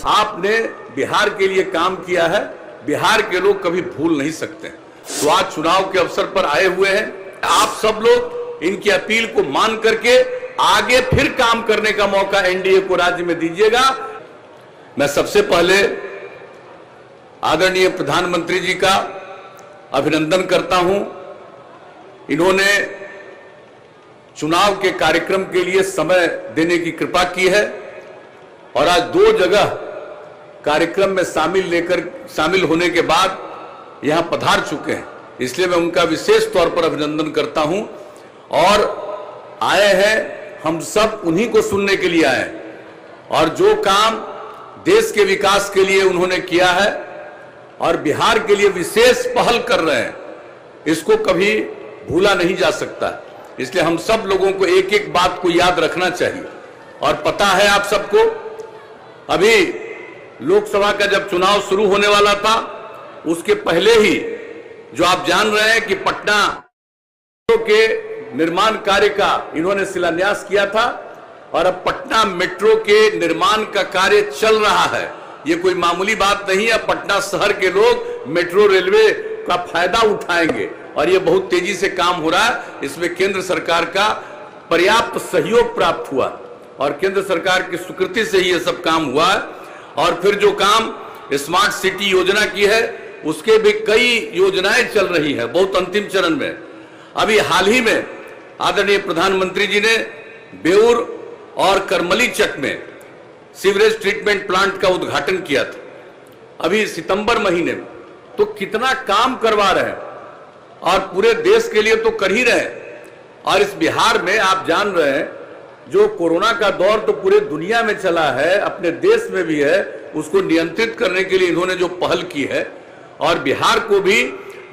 आपने बिहार के लिए काम किया है, बिहार के लोग कभी भूल नहीं सकते। तो आज चुनाव के अवसर पर आए हुए हैं, आप सब लोग इनकी अपील को मान करके आगे फिर काम करने का मौका एनडीए को राज्य में दीजिएगा। मैं सबसे पहले आदरणीय प्रधानमंत्री जी का अभिनंदन करता हूं। इन्होंने चुनाव के कार्यक्रम के लिए समय देने की कृपा की है और आज 2 जगह कार्यक्रम में शामिल होने के बाद यहां पधार चुके हैं, इसलिए मैं उनका विशेष तौर पर अभिनंदन करता हूं। और आए हैं, हम सब उन्हीं को सुनने के लिए आए और जो काम देश के विकास के लिए उन्होंने किया है और बिहार के लिए विशेष पहल कर रहे हैं, इसको कभी भूला नहीं जा सकता। इसलिए हम सब लोगों को एक एक बात को याद रखना चाहिए। और पता है आप सबको, अभी लोकसभा का जब चुनाव शुरू होने वाला था, उसके पहले ही जो आप जान रहे हैं कि पटना के निर्माण कार्य का इन्होंने शिलान्यास किया था और अब पटना मेट्रो के निर्माण का कार्य चल रहा है। ये कोई मामूली बात नहीं है। पटना शहर के लोग मेट्रो रेलवे का फायदा उठाएंगे और ये बहुत तेजी से काम हो रहा है। इसमें केंद्र सरकार का पर्याप्त सहयोग प्राप्त हुआ और केंद्र सरकार की स्वीकृति से ही ये सब काम हुआ है। और फिर जो काम स्मार्ट सिटी योजना की है, उसके भी कई योजनाएं चल रही है, बहुत अंतिम चरण में। अभी हाल ही में आदरणीय प्रधानमंत्री जी ने बेउर और करमलीचक में सीवरेज ट्रीटमेंट प्लांट का उद्घाटन किया था, अभी सितंबर महीने में। तो कितना काम करवा रहे हैं और पूरे देश के लिए तो कर ही रहे हैं। और इस बिहार में आप जान रहे हैं, जो कोरोना का दौर तो पूरे दुनिया में चला है, अपने देश में भी है, उसको नियंत्रित करने के लिए इन्होंने जो पहल की है और बिहार को भी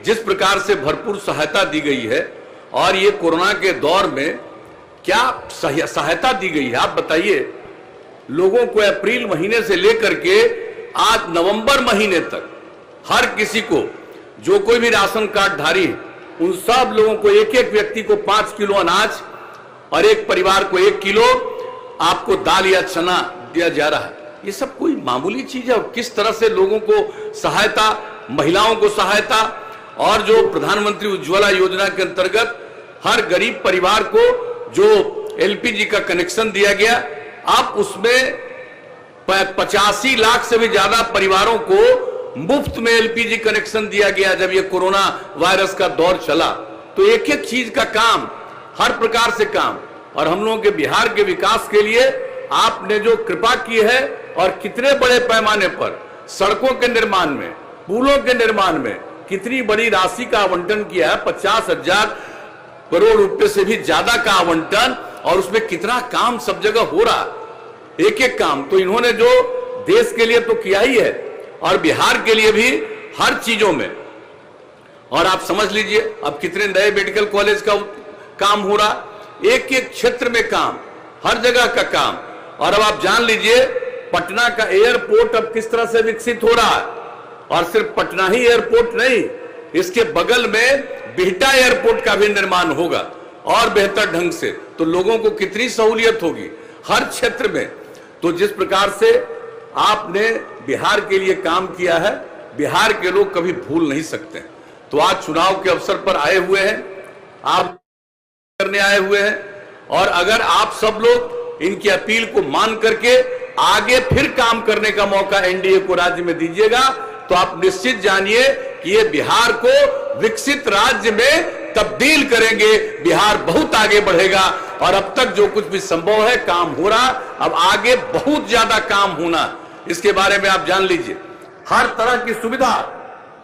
जिस प्रकार से भरपूर सहायता दी गई है, और ये कोरोना के दौर में क्या सहायता दी गई है आप बताइए। लोगों को अप्रैल महीने से लेकर के आज नवंबर महीने तक हर किसी को, जो कोई भी राशन कार्ड धारी है, उन सब लोगों को, एक एक व्यक्ति को 5 किलो अनाज और एक परिवार को 1 किलो आपको दाल या चना दिया जा रहा है। ये सब कोई मामूली चीज है। और किस तरह से लोगों को सहायता, महिलाओं को सहायता, और जो प्रधानमंत्री उज्ज्वला योजना के अंतर्गत हर गरीब परिवार को जो एलपीजी का कनेक्शन दिया गया, अब उसमें 85 लाख से भी ज्यादा परिवारों को मुफ्त में एलपीजी कनेक्शन दिया गया जब ये कोरोना वायरस का दौर चला। तो एक एक चीज का काम, हर प्रकार से काम। और हम लोगों के बिहार के विकास के लिए आपने जो कृपा की है और कितने बड़े पैमाने पर सड़कों के निर्माण में, पुलों के निर्माण में कितनी बड़ी राशि का आवंटन किया है, 50,000 करोड़ रुपए से भी ज्यादा का आवंटन, और उसमें कितना काम सब जगह हो रहा, एक एक काम। तो इन्होंने जो देश के लिए तो किया ही है और बिहार के लिए भी हर चीजों में। और आप समझ लीजिए अब कितने नए मेडिकल कॉलेज का काम हो रहा, एक एक क्षेत्र में काम, हर जगह का काम। और अब आप जान लीजिए पटना का एयरपोर्ट अब किस तरह से विकसित हो रहा है। और सिर्फ पटना ही एयरपोर्ट नहीं, इसके बगल में बिहटा एयरपोर्ट का भी निर्माण होगा और बेहतर ढंग से। तो लोगों को कितनी सहूलियत होगी हर क्षेत्र में। तो जिस प्रकार से आपने बिहार के लिए काम किया है, बिहार के लोग कभी भूल नहीं सकते। तो आज चुनाव के अवसर पर आए हुए हैं, आप करने आए हुए हैं, और अगर आप सब लोग इनकी अपील को मान करके आगे फिर काम करने का मौका एनडीए को राज्य में दीजिएगा, तो आप निश्चित जानिए कि ये बिहार को विकसित राज्य में तब्दील करेंगे। बिहार बहुत आगे बढ़ेगा और अब तक जो कुछ भी संभव है काम हो रहा, अब आगे बहुत ज्यादा काम होना, इसके बारे में आप जान लीजिए। हर तरह की सुविधा,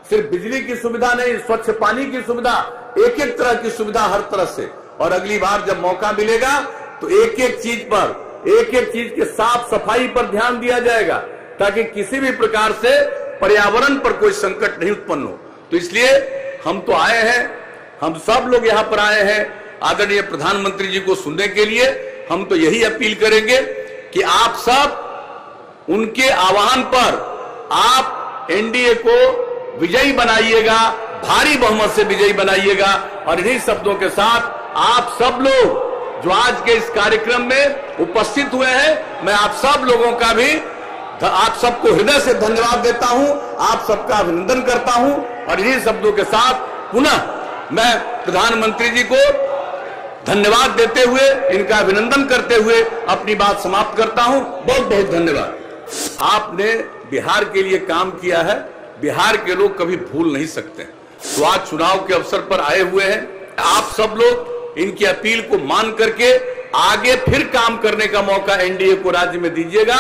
सिर्फ बिजली की सुविधा नहीं, स्वच्छ पानी की सुविधा, एक एक तरह की सुविधा हर तरह से। और अगली बार जब मौका मिलेगा तो एक एक चीज पर, एक एक चीज के साफ सफाई पर ध्यान दिया जाएगा, ताकि किसी भी प्रकार से पर्यावरण पर कोई संकट नहीं उत्पन्न हो। तो इसलिए हम तो आए हैं, हम सब लोग यहां पर आए हैं आदरणीय प्रधानमंत्री जी को सुनने के लिए। हम तो यही अपील करेंगे कि आप सब उनके आह्वान पर आप एनडीए को विजयी बनाइएगा, भारी बहुमत से विजयी बनाइएगा। और इन्हीं शब्दों के साथ आप सब लोग जो आज के इस कार्यक्रम में उपस्थित हुए हैं, मैं आप सब लोगों का भी आप सबको हृदय से धन्यवाद देता हूं, आप सबका अभिनंदन करता हूं और इन्हीं शब्दों के साथ पुनः मैं प्रधानमंत्री जी को धन्यवाद देते हुए, इनका अभिनंदन करते हुए अपनी बात समाप्त करता हूं। बहुत बहुत धन्यवाद। आपने बिहार के लिए काम किया है, बिहार के लोग कभी भूल नहीं सकते। तो आज चुनाव के अवसर पर आए हुए हैं, आप सब लोग इनकी अपील को मान करके आगे फिर काम करने का मौका एनडीए को राज्य में दीजिएगा।